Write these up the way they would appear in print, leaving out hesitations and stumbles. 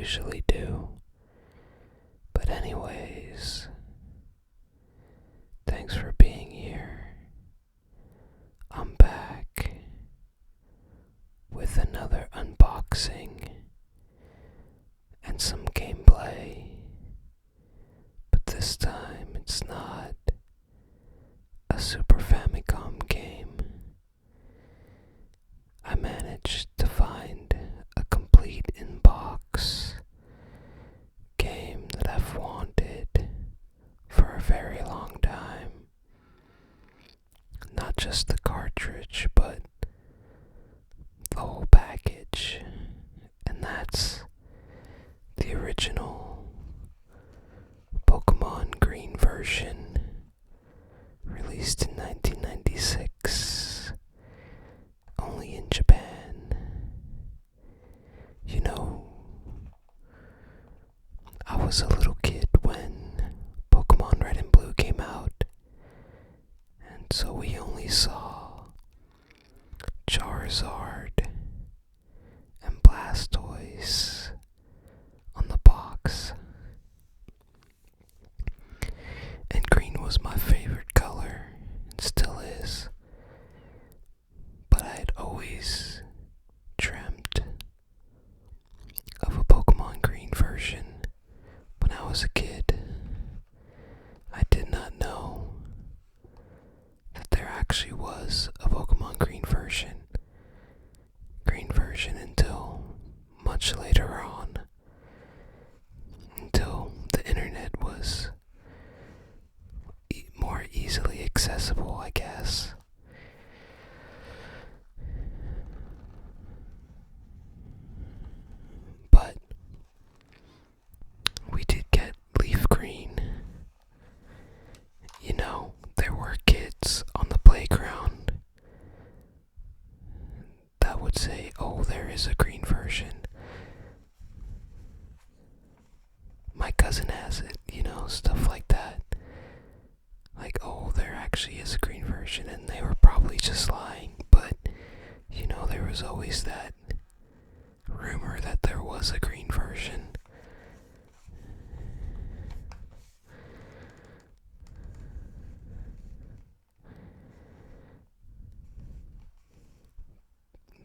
usually do. But anyways, thanks for being here. I'm back with another unboxing and some gameplay. But this time it's not a Super Famicom game. I managed to find a complete in-box game that I've wanted for a very long time. Not just the cartridge, but the whole package. And that's the original Pokemon Green version, released in 1996, only in Japan. You know, I was a little kid when Pokemon Red and Blue came out, and so we only saw Charizard and Blastoise on the box. And green was my favorite color, and still is. But I had always dreamt of a Pokemon Green version when I was a kid. I did not know that there actually was a Pokemon Green version until much later on, until the internet was more easily accessible, I guess. But we did get leaf green. You know, there were kids on the playground that would say, "Oh, there is a green version. My cousin has it," stuff like that. Like, "Oh, there actually is a green version," and they were probably just lying, but, there was always that rumor that there was a green version.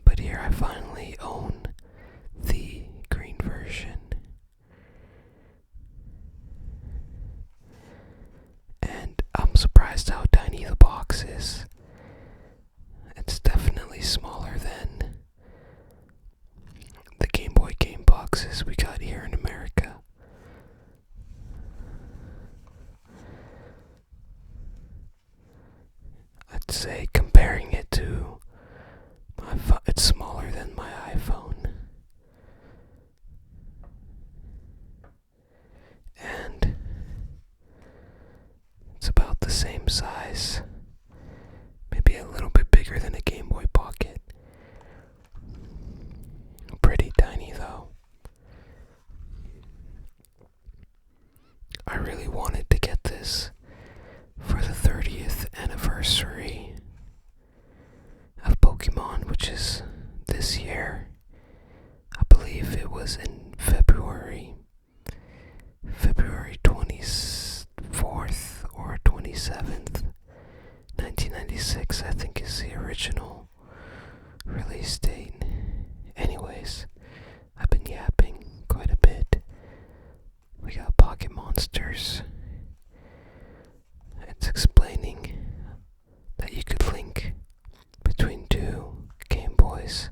But here I finally own the green version. And I'm surprised how tiny the box is. It's definitely smaller than the Game Boy game boxes we got here in America. I'd say comparing it to my phone, it's smaller than my iPhone. And it's about the same size, maybe a little bit bigger than a Game Boy Pocket. Pretty tiny though. I really wanted to get this for the 30th anniversary of Pokemon, which is this year. I believe it was in February 24th or 27th, 1996, I think is the original release date. Anyways, I've been yapping quite a bit. We got Pocket Monsters. It's explaining that you could link between two Game Boys.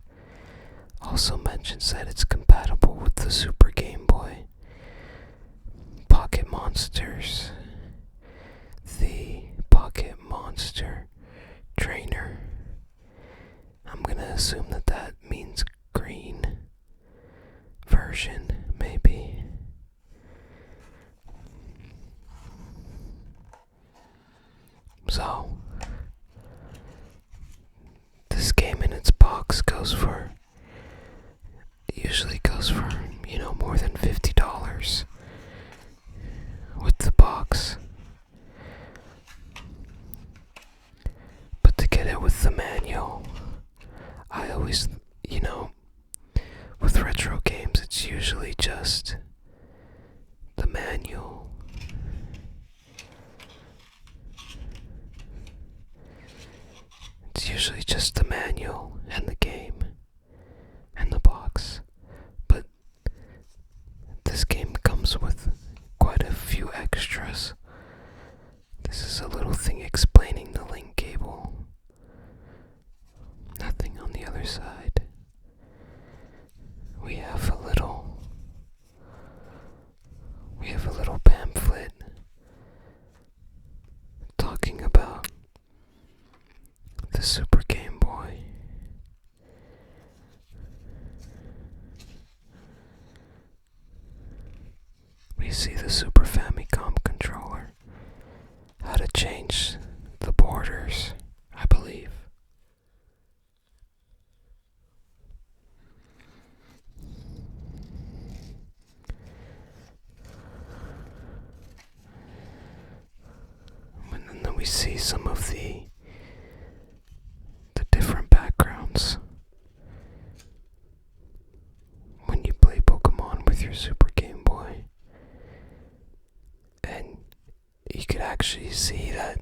Also mentions that it's compatible with the Super Game Boy. Pocket Monsters. The Pocket Monster Trainer. I'm gonna assume that means green version, maybe. So, this game in its box usually goes for, more than $50 with the box the manual. It's usually just the manual and the game and the box, but this game comes with quite a few extras. This is a little thing explaining the link cable. Nothing on the other side. We have a little pamphlet talking about the Super Game Boy. We see the Super Famicom controller, how to change the borders, I believe. And then we see some of the different backgrounds when you play Pokemon with your Super Game Boy. And you could actually see that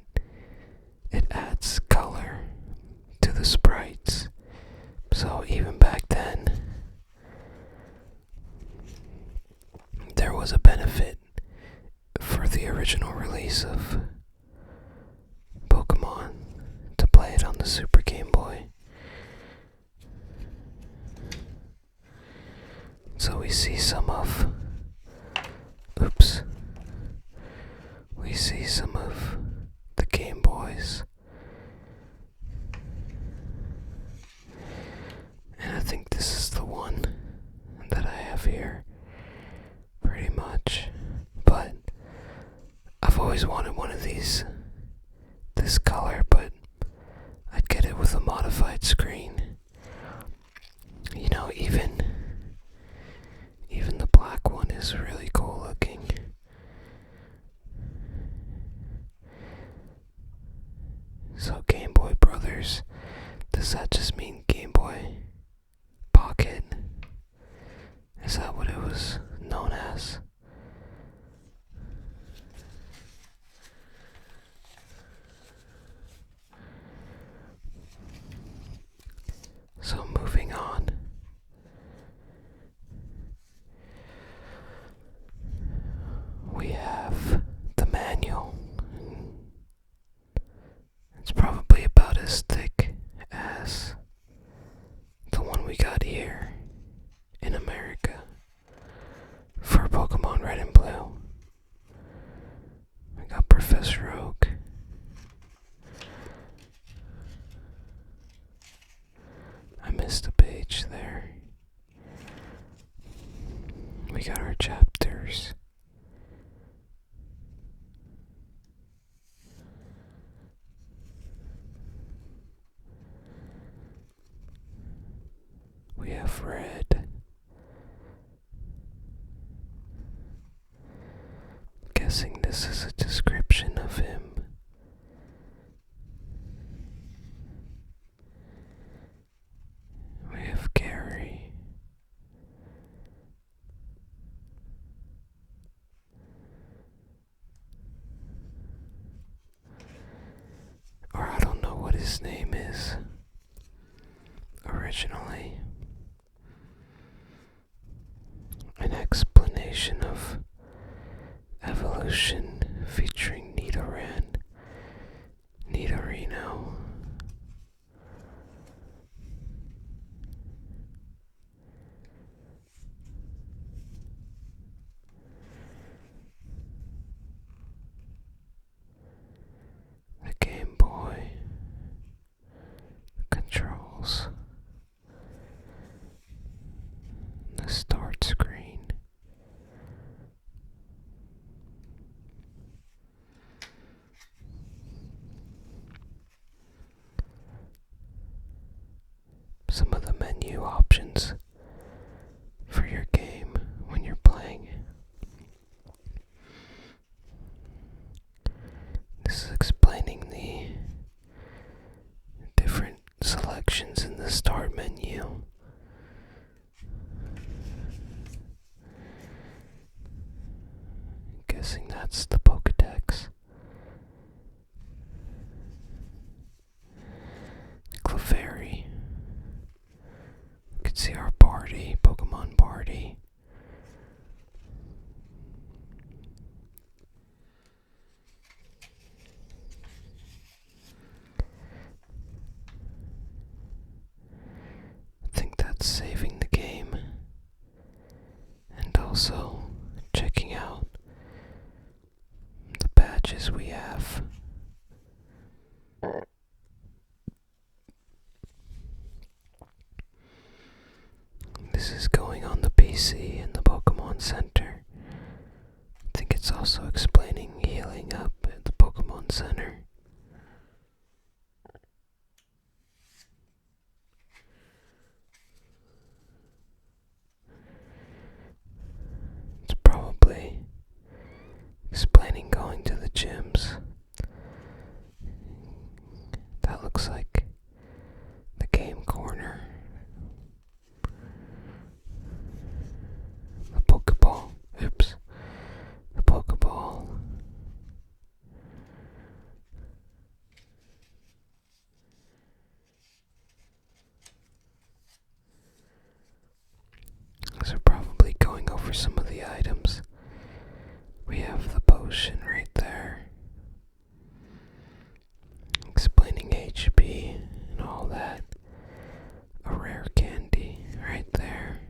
it adds color to the sprites. So even back then, there was a benefit for the original release of Pokemon to play it on the Super Game Boy. So we see some of the Game Boys. And I think this is the one that I have here, pretty much. But I've always wanted one of these, this color, but I'd get it with a modified screen. You know, even the black one is really cool looking. So Game Boy Brothers, does that just mean Game Boy Pocket? Is that what it was known as? So moving on. We have the manual. It's probably about as thick as the one we got here in America for Pokemon Red and Blue. I got Professor Oak. I missed a page there. We got our chapters. We have Red. Guessing this is a description of him. We have Gary. Or I don't know what his name is originally. An explanation of evolution featuring Nidoran, Nidorino. The Game Boy controls, the start screen. Some of the menu options for your game when you're playing. This is explaining the different selections in the start menu. that's the Pokedex. Clefairy. You can see our party, Pokemon party. I think that's saving the game. And also checking out the badges we have. This is going on the PC in the Pokemon Center. I think it's also explaining healing up at the Pokemon Center. It's probably explaining going to the gyms. That looks like the game corner. The Pokeball. Oops. The Pokeball. So probably going over some of the items. We have the potion right there, explaining HP and all that. A rare candy right there.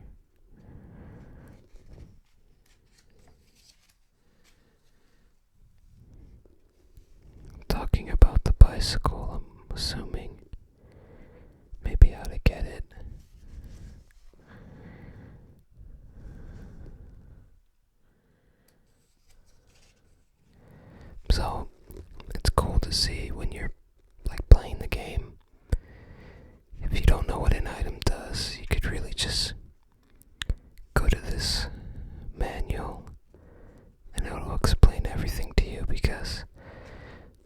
Talking about the bicycle, I'm assuming. Maybe how to get it. So, it's cool to see when you're like playing the game. If you don't know what an item does, you could really just go to this manual and it'll explain everything to you, because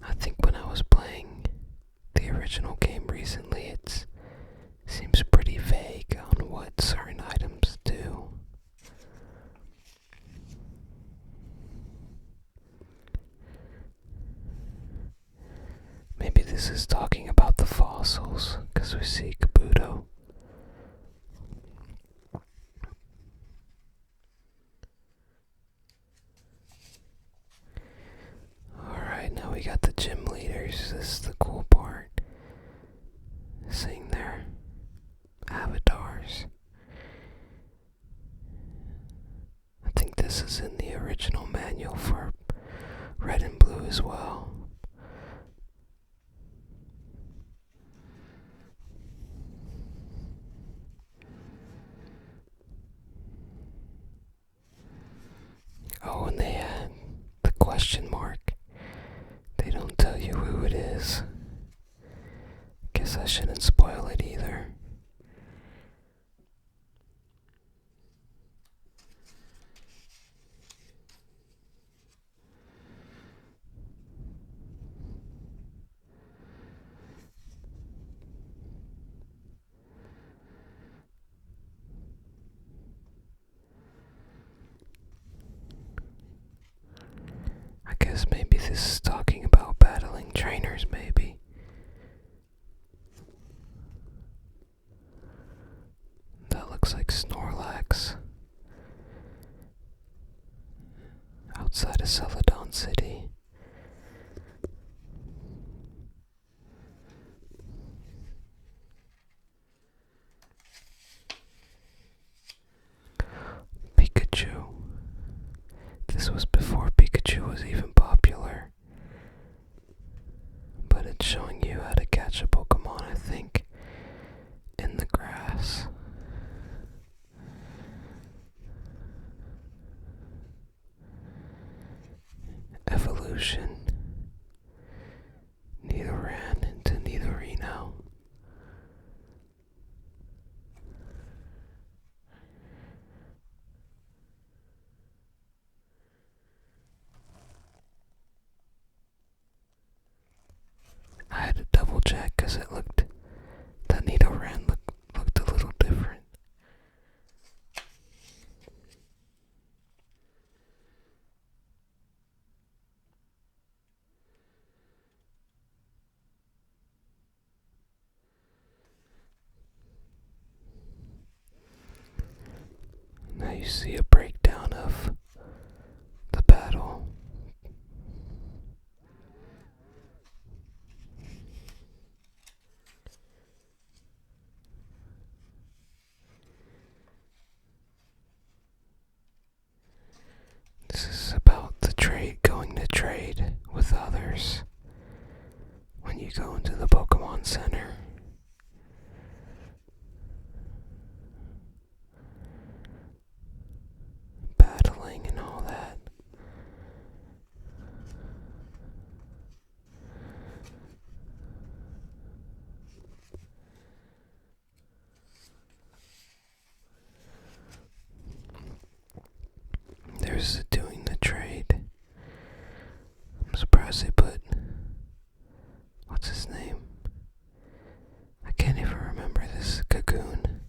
I think when I was playing the original game recently, it seems pretty vague on what certain items do. Maybe this is talking about the fossils, because we see Kabuto. Alright, now we got the gym leaders. This is the cool part. Seeing their avatars. I think this is in the original manual for Red and Blue as well. Oh, and they had the question mark. They don't tell you who it is. Guess I shouldn't spoil it either. I guess maybe this is talking about battling trainers, maybe. That looks like Snorlax. Outside of Celadon City. Pikachu. This was before Pikachu was even popular. But it's showing you how to catch a Pokemon, I think, in the grass. Evolution. Nidoran into Nidorino. I had to double check because it looked, that Nidoran looked a little different. you see a breakdown of the battle. This is about the going to trade with others when you go into the Pokemon Center. Battling and all that. There's doing the trade. I'm surprised they put, what's his name? I can't even remember this. Kakuna.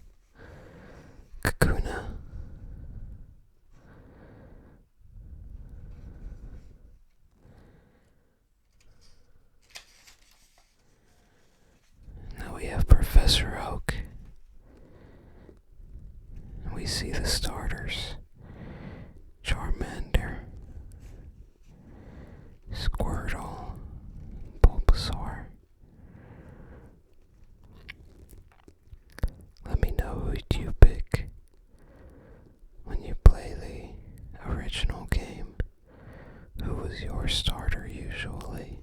Now we have Professor Oak. And we see the starters. Charmander, Squirtle, Bulbasaur. Let me know who you pick when you play the original game. Who was your starter usually?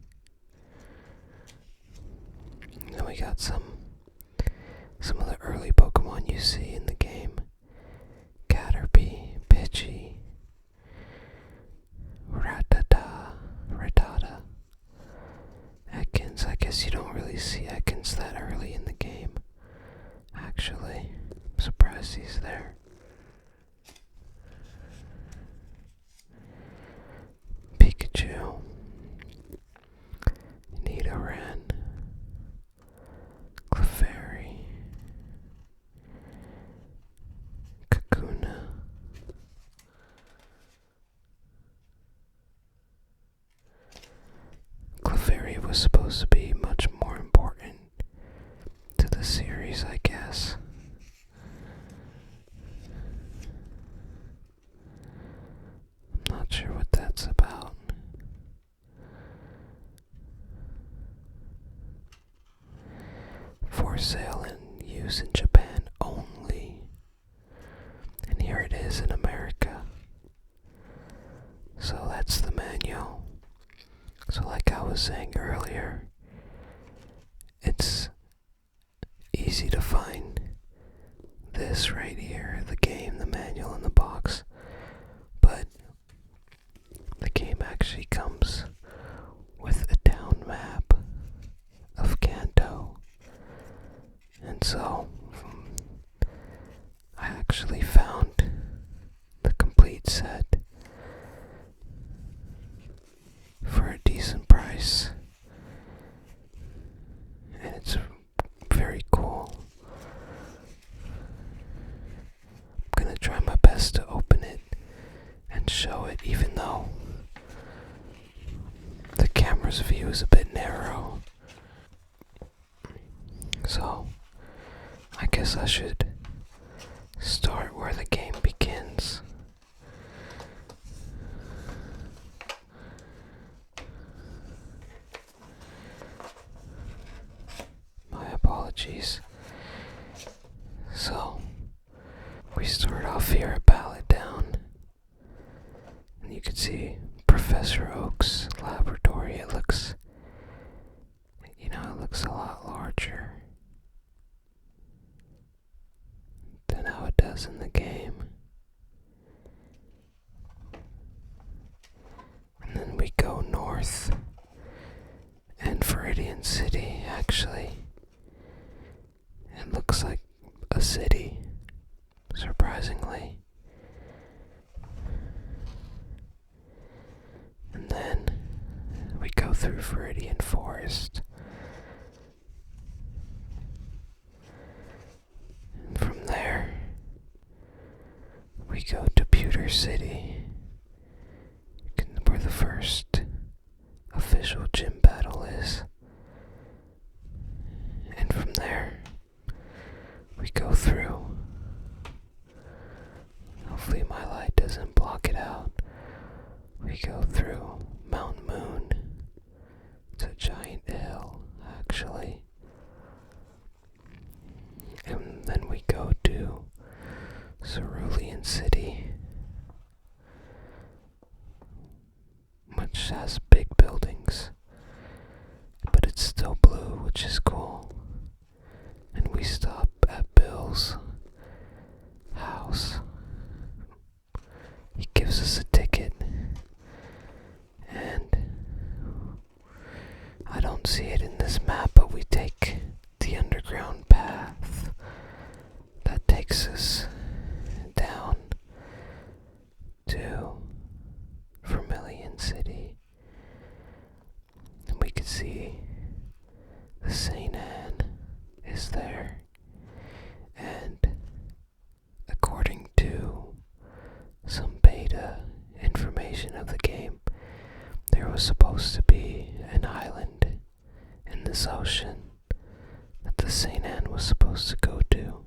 And then we got some of the early Pokemon you see in the game. Caterpie, Pidgey, Rattata, Ekans. I guess you don't really see Ekans that early in the game. Actually, I'm surprised he's there. Pikachu, Nidoran, Clefairy, Kakuna, Clefairy was supposed to be much more important to the series, I guess. I'm not sure what that's about. For sale and use in Japan only. And here it is in America. So that's the manual. So like I was saying earlier, it's easy to find this right here, the game, the manual in the box, but the game actually comes with a town map of Kanto, and so I actually found the complete set for a decent price, and it's very cool. I'm gonna try my best to open it and show it, even though the camera's view is a bit narrow. So I guess I should start where the game begins. My apologies. So we start off here at Ballot Down, and you can see Professor Oak's laboratory. It looks a lot larger than how it does in the game. And then we go north, and Viridian City, actually, it looks like a city, surprisingly. And then we go through Viridian Forest. And from there, we go to Pewter City, where the first official gym battle is. And from there, we go through, hopefully we go through Mount Moon. It's a giant hill, actually. And then we go to Cerulean City, which has big buildings, but it's still blue, which is cool. And we stop at Bill's house. He gives us a ticket, and I don't see it in this map, but we take the underground path that takes us down to Vermilion City. And we can see the St. Anne is there. And according to some beta information of the game, there was supposed to be an island in this ocean that the St. Anne was supposed to go to.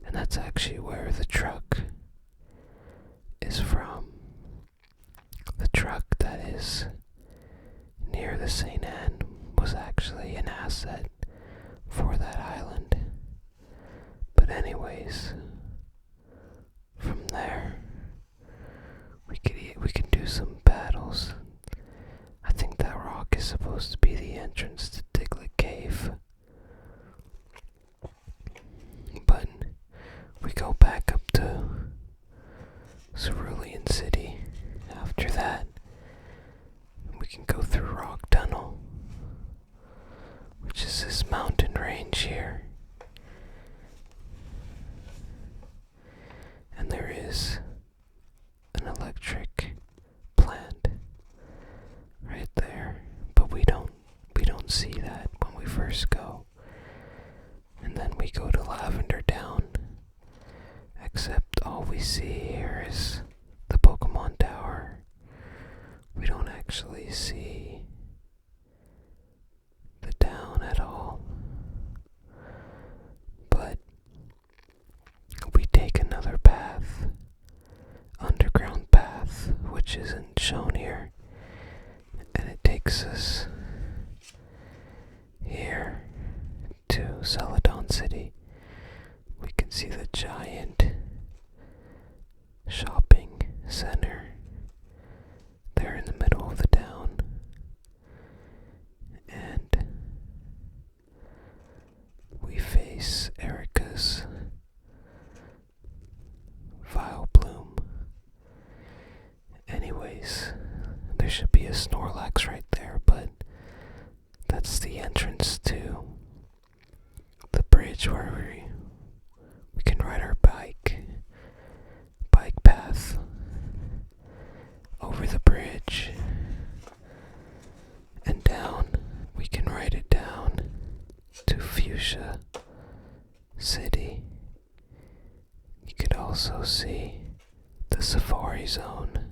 And that's actually where the truck is from. The truck that is near the St. Anne was actually an asset for that island. But anyways, from there, we can do some battles. I think that rock is supposed to be the entrance to Diglett Cave. But we go back up to Cerulean City. After that, we can go through Rock Tunnel, which is this mountain range here. And there is an electric plant right there, but we don't see that when we first go. And then we go to Lavender Town, except all we see here is the Pokemon Tower. We don't actually see the town at all. But we take another path, underground path, which isn't shown here, and it takes us here to Celadon City. We can see the giant shopping center there in the middle of the town, and we face Erica's Vile Bloom. Anyways, there should be a Snorlax right there, but that's the entrance to the bridge where we can ride our bike path over the bridge and down. We can ride it down to Fuchsia City. You could also see the Safari Zone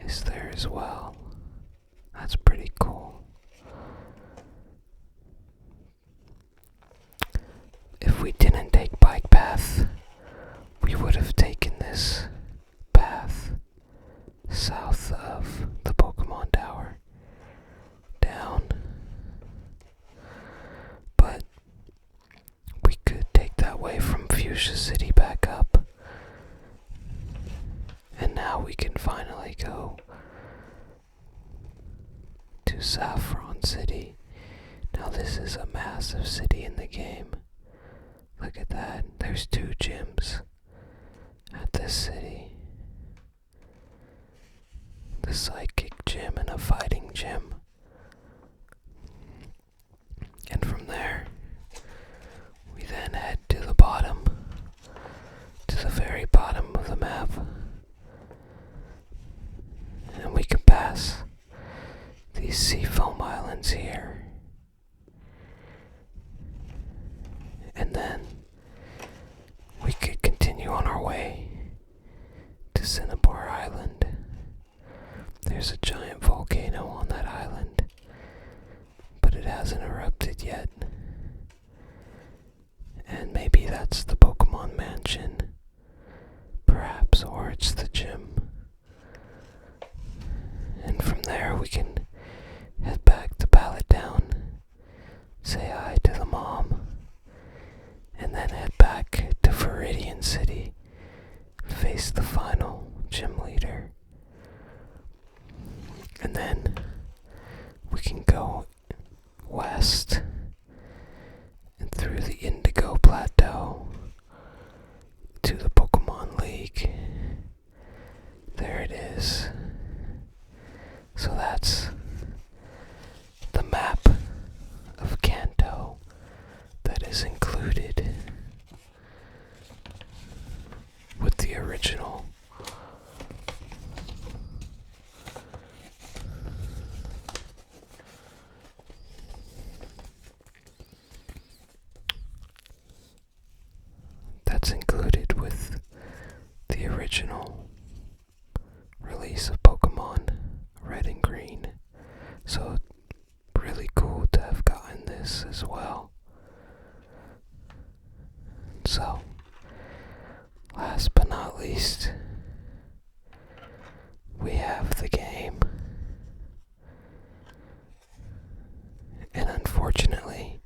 is there as well. That's pretty cool. If we didn't take bike path, we would have taken this path south of the Pokemon Tower down. But we could take that way from Fuchsia City back up. And now we can finally go to Saffron City. Now this is a massive city in the game. Look at that. There's 2 gyms at this city. The Psychic Gym and a Fighting Gym. And from there, we then head to the bottom, to the very bottom of the map. And we can pass these Seafoam Islands here. And then we could continue on our way to Cinnabar Island. There's a giant volcano on that island, but it hasn't erupted yet. And maybe that's the Pokemon Mansion, perhaps, or it's the gym. we can head back to Pallet Town, say hi to the mom, and then head back to Viridian City, face the final gym leader. And then we can go west and through the Indigo Plateau to the Pokemon League. There it is. So that's the map of Kanto that is included with the original. That's included with the original release of Pokemon Red and Green. So really cool to have gotten this as well. So, last but not least, we have the game. And unfortunately,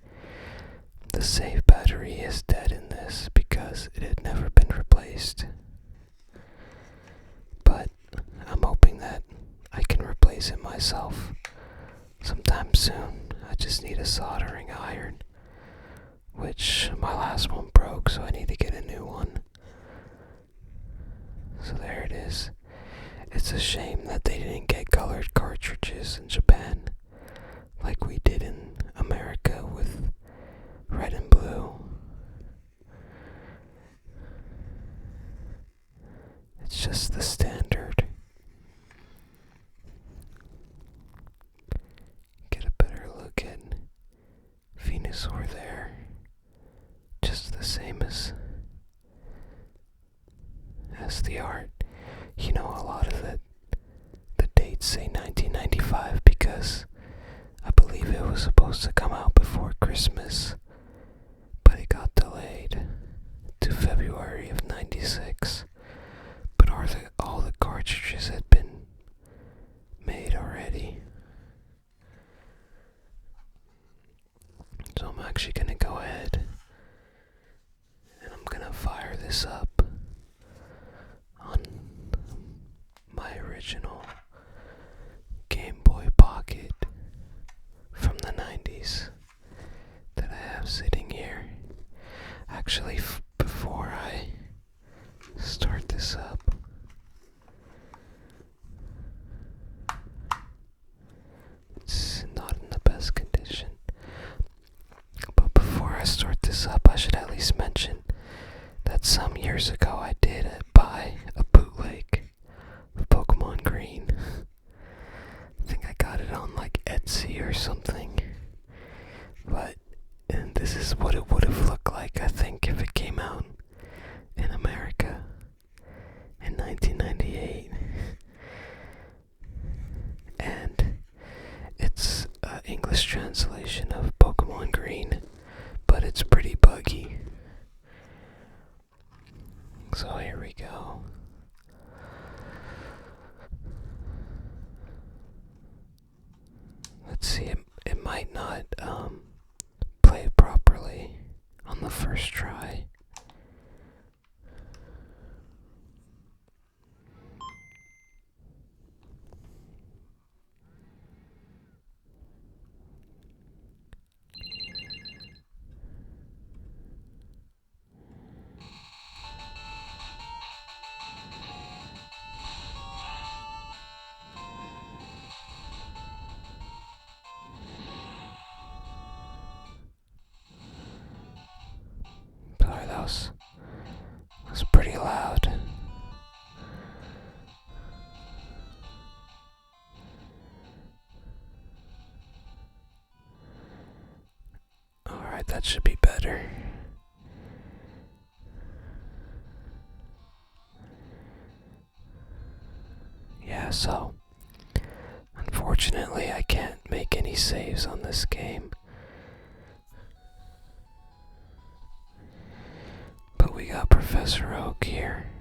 the save battery is dead in this because it had never been replaced. But I'm hoping that I can replace it myself sometime soon. I just need a soldering iron, which my last one broke, so I need to get a new one. So there it is. It's a shame that they didn't get colored cartridges in Japan like we did in America with red and blue. It's just the standard. Get a better look at Venusaur there. Just the same as the art. You know, a lot of the dates say 1995 because I believe it was supposed to come out before Christmas, but it got delayed to February of 96. But all the cartridges had been made already. So I'm actually gonna go ahead and I'm gonna fire this up on my original Game Boy Pocket from the 90s that I have sitting here. Actually, before I start this up, it's not in the best condition. But before I start this up, I should at least mention that some years ago I did buy a bootleg of Pokemon Green. I think I got it on like Etsy or something. But and this is what it would have looked like, I think, if it came out in America in 1998. And it's an English translation of Pokemon Green, but it's pretty buggy. So here we go. Let's see, it might not play properly on the first try. Sorry, that was pretty loud. Alright, that should be better. Yeah, so unfortunately I can't make any saves on this game. But we got Professor Oak here.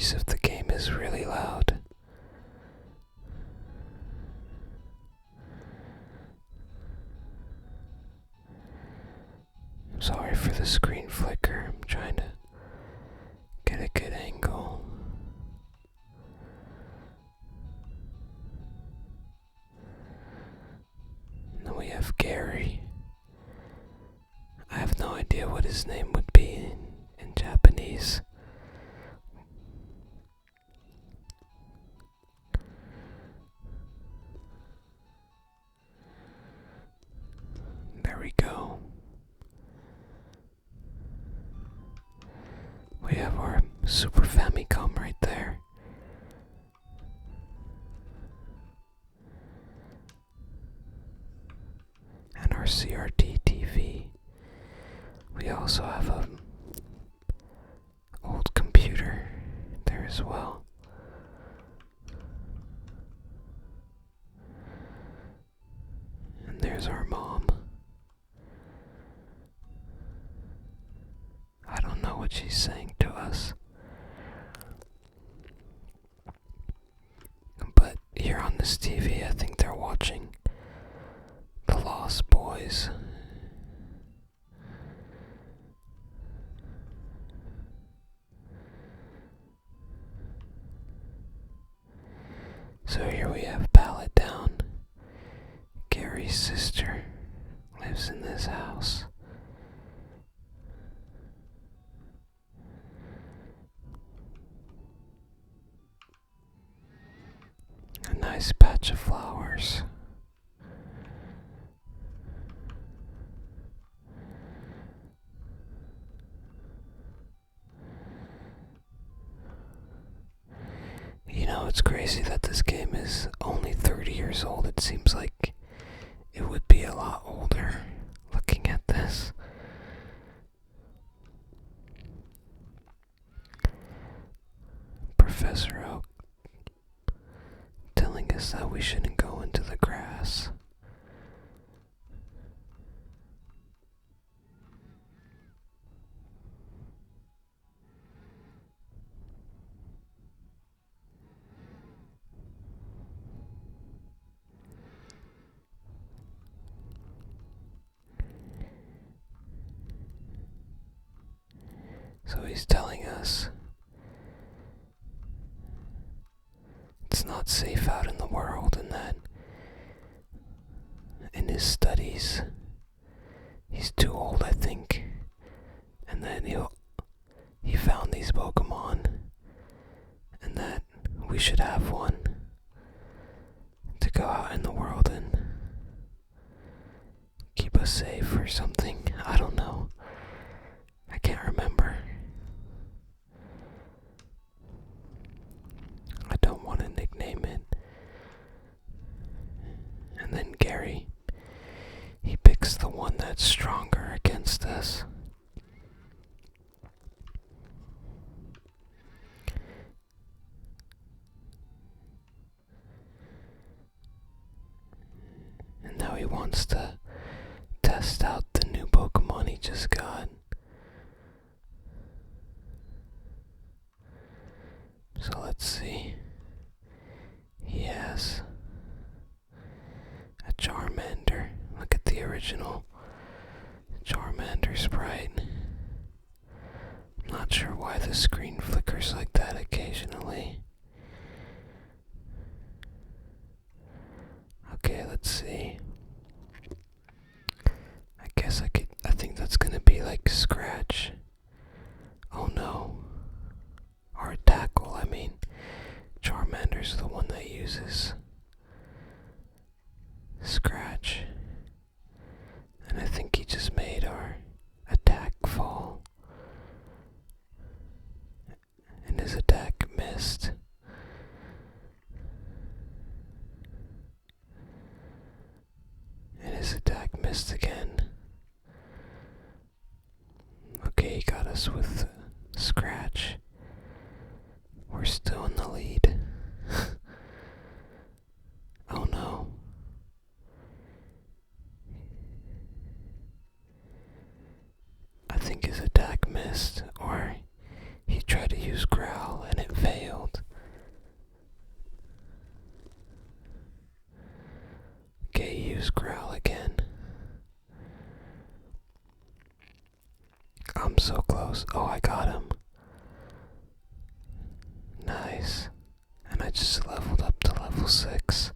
apologies if the game is really loud. Sorry for the screen flicker. I'm trying to get a good angle. And then we have Gary. I have no idea what his name would be in Japanese. There we go. We have our Super Famicom right there. And our CRT TV. We also have a old computer there as well. And there's our mom. I don't know what she's saying to us. But here on this TV, I think they're watching The Lost Boys. So here we have Pallet Down. Gary's sister lives in this house. A nice patch of flowers. You know, it's crazy that this game is only 30 years old. It seems like it would be a lot older looking at this. Professor Oak telling us that we shouldn't go into the grass. So he's telling us it's not safe out in the world, and that in his studies he's too old, I think, and then he found these Pokemon, and that we should have one to go out in the world and keep us safe or something. I don't know. I can't remember. I don't want to nickname it. And then Gary, he picks the one that's stronger against us. And now he wants to test out the new Pokemon he just got. So let's see. He has a Charmander. Look at the original Charmander sprite. I'm not sure why the screen flickers like that occasionally. Okay, let's see. I think that's gonna be like Scratch. Oh no. Or Tackle, I mean. Charmander's the one that uses Scratch. And I think he just made our attack fall. And his attack missed. And his attack missed again. Okay, he got us with Scratch. We're still in the lead. Oh no. I think his attack missed, or he tried to use Growl and it failed. so close. Oh, I got him. Nice. And I just leveled up to level 6.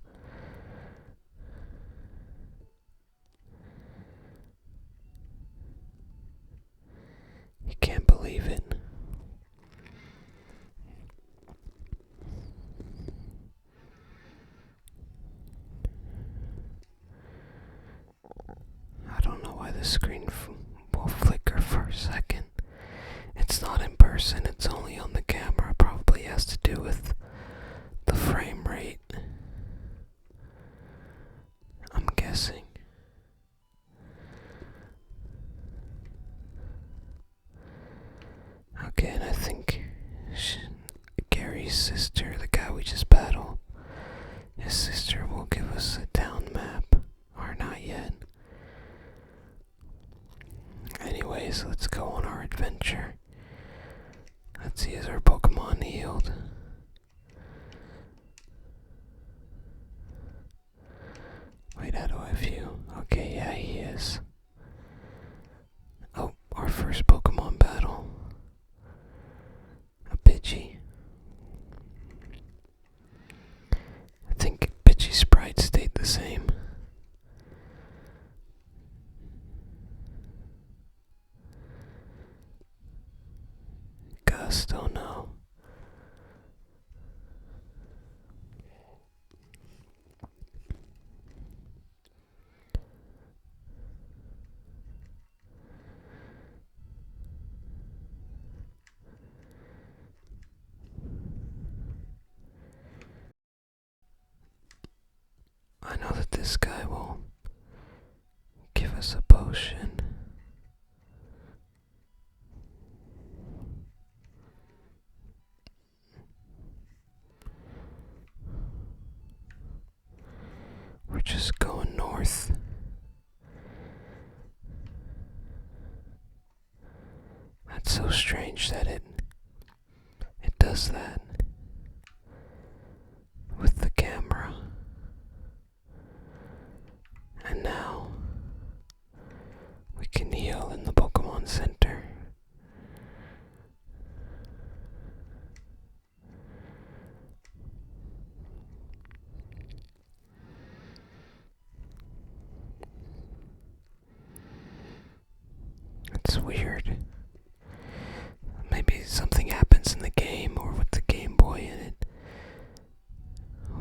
You can't believe it. I don't know why the screen will flicker for a second. It's not in person, it's only on the camera. Probably has to do with the frame rate, I'm guessing. Okay, and I think Gary's sister, the guy we just battled, his sister will give us a town map. Or not yet. Anyways, let's go on our adventure. Let's see, is our Pokemon healed? Wait, how do I view? Okay, yeah, he is. Oh, our first Pokemon battle. A Pidgey. I think Pidgey's sprite stayed the same. Gust, oh no. I know that this guy will give us a potion. We're just going north. That's so strange that it does that with the camera. And now we can heal in the Pokemon Center. It's weird. Maybe something happens in the game or with the Game Boy in it.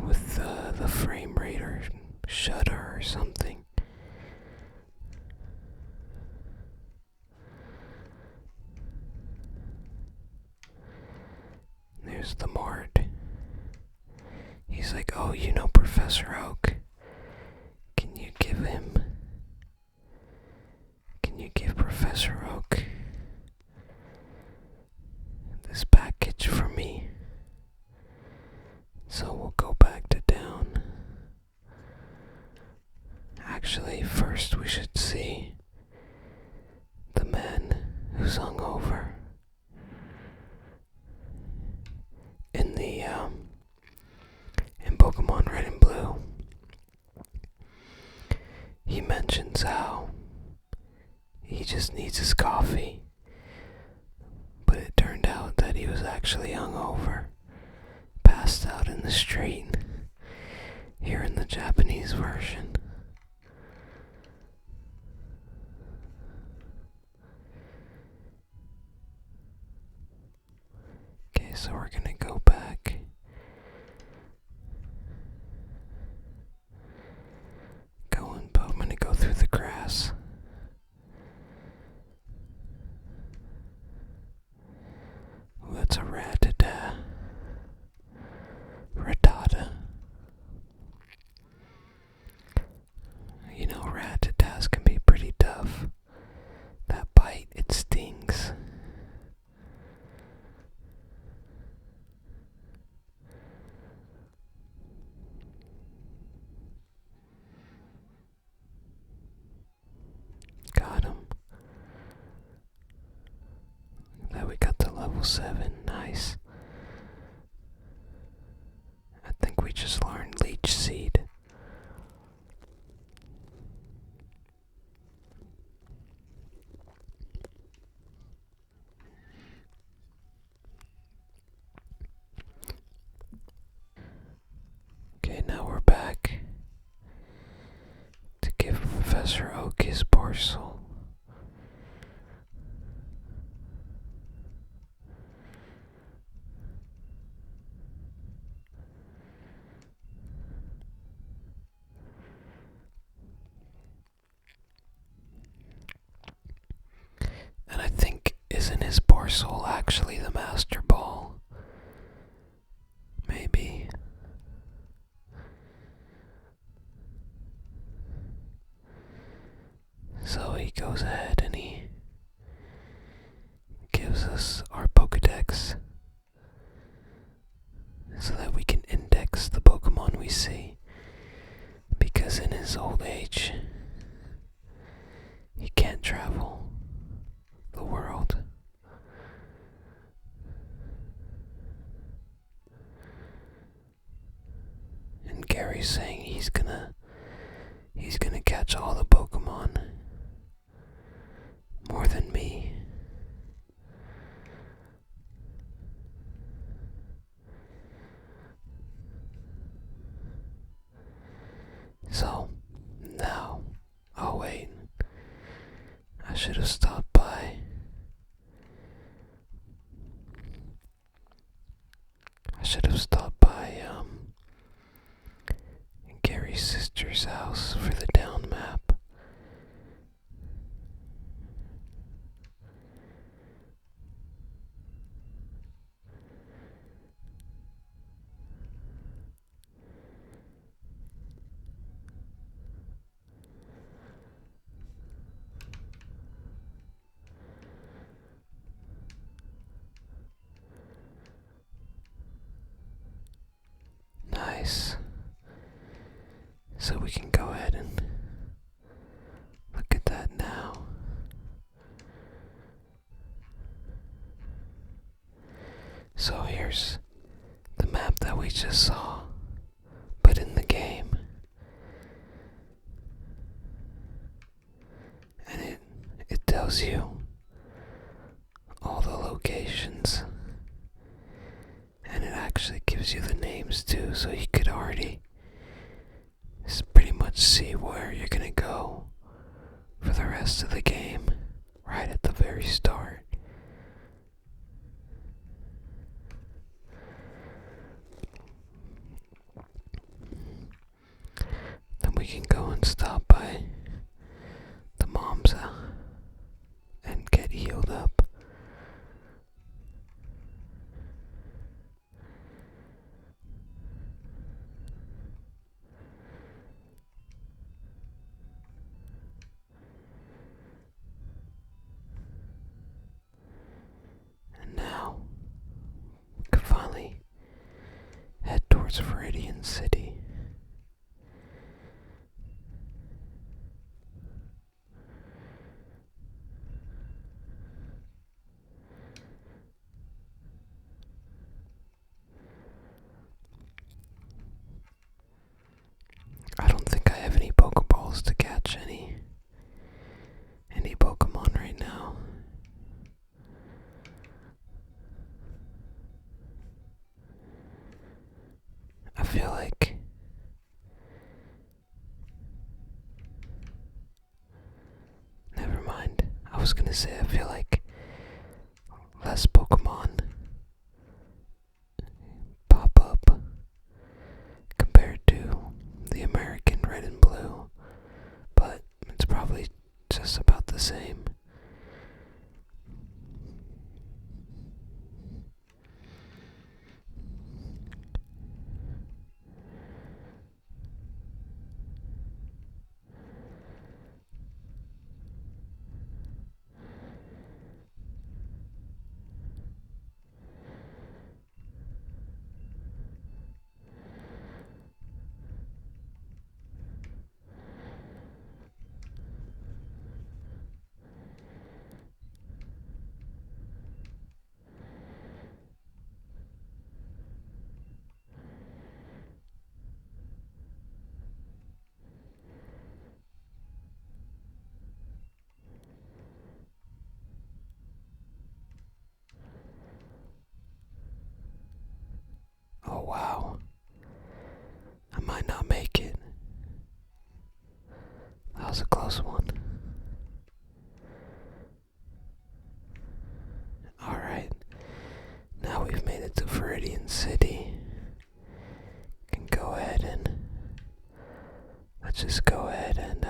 With the frame rate or shutter or something. There's the Mart. He's like, oh, you know Professor Oak. Can you give Professor Oak this package for me? So we'll go back to town. Actually, first we should see the man who's hungover in in Pokemon Red and Blue. He mentions how he just needs his coffee, but it turned out that he was actually hungover, passed out in the street, here in the Japanese version. Okay, so we're gonna go back. I'm gonna go through the grass. Ooh, that's a Rattata. You know, Rattatas can be pretty tough. That bite, it stings. Got him. There we got to level 7. Nice. I think we just learned Leech Seed. And now we're back to give Professor Oak his parcel. And I think, isn't his parcel actually the Master Ball? Maybe. So he goes ahead and he gives us our Pokedex so that we can index the Pokemon we see. Because in his old age, he can't travel the world. And Gary's saying he's gonna catch all the Pokemon more than me. So now, oh wait, I should have stopped by. Gary's sister's house for the town map. Nice. So we can go ahead and look at that now. So here's the map that we just saw, but in the game. And it tells you all the locations. And it actually gives you the names too, so you could already pretty much see where you're gonna go for the rest of the game right at the very start. Then we can go and stop by the mom's house and get healed up. And now we can finally head towards Viridian City. I don't think I have any Pokeballs to catch any Pokemon right now. I feel like never mind. I was gonna say I feel like less Pokemon pop up compared to the American Red and Blue, but it's probably just about the same. close one. Alright, now we've made it to Viridian City. Can go ahead and let's just go ahead and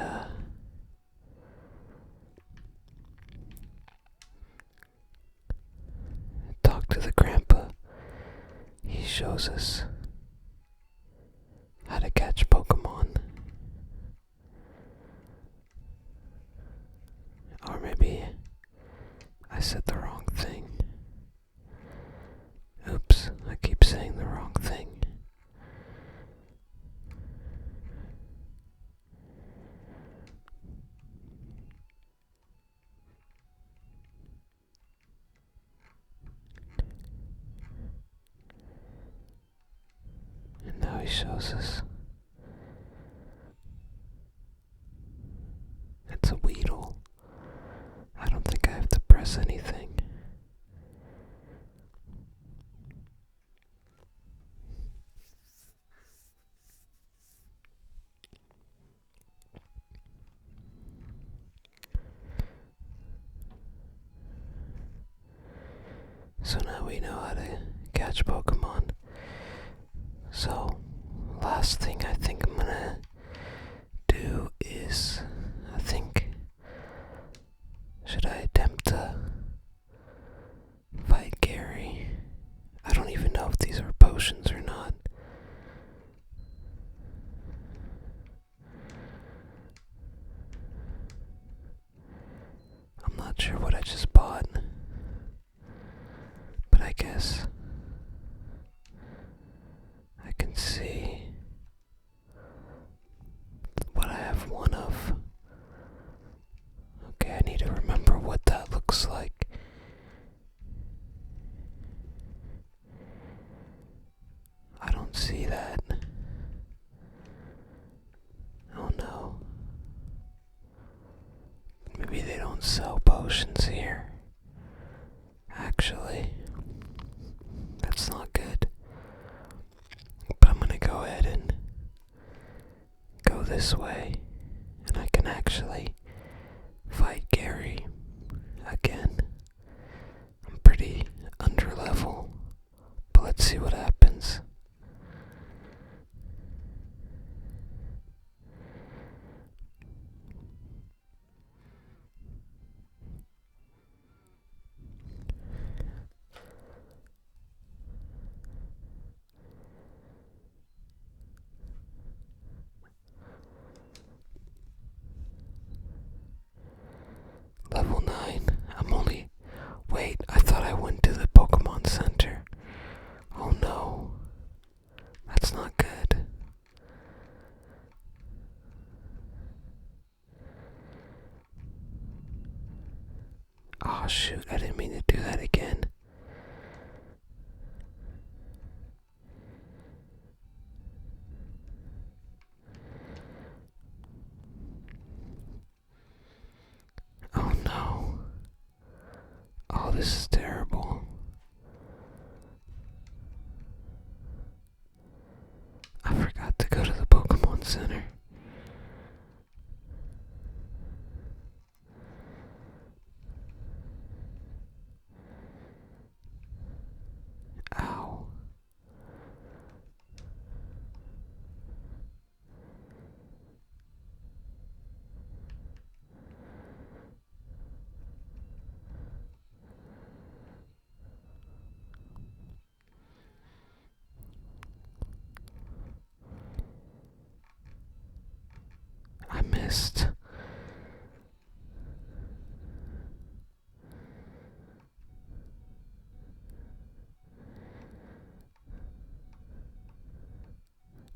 talk to the grandpa. He shows us how to catch Pokemon. Or maybe I said the wrong thing. Oops, I keep saying the wrong thing. And now he shows us. It's a Weedle. I don't think I have to press anything. So now we know how to catch Pokemon. So, last thing I think I'm gonna do is, should I attempt to fight Gary? I don't even know if these are potions or not. I'm not sure what I just bought, but I guess I can see what I have one of. Okay, I need to remember what that looks like. I don't see that. Oh no. Maybe they don't sell potions here. Actually, that's not good. But I'm gonna go ahead and go this way, and I can actually fight Gary again. I'm pretty under level, but let's see what happens. Level 9. Wait, I thought I went to the Pokemon Center. Oh no. That's not good. Oh shoot, I didn't mean to do that again. Oh no. Oh, this is terrible. I forgot to go to the Pokemon Center. Ow. I missed.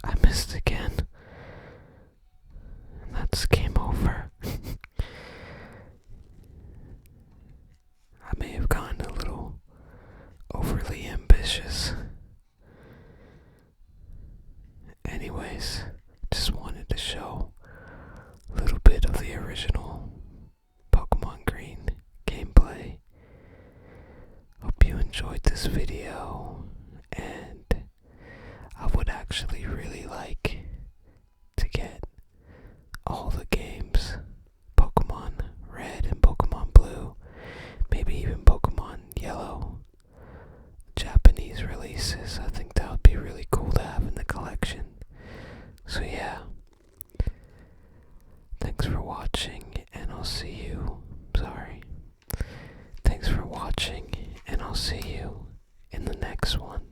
I missed again. And that's game over. I may have gone a little overly ambitious. Anyways, just wanted to show a little bit of the original Pokemon Green gameplay. Hope you enjoyed this video, and I would actually really like to get all the games I'll see you. Sorry. Thanks for watching, and I'll see you in the next one.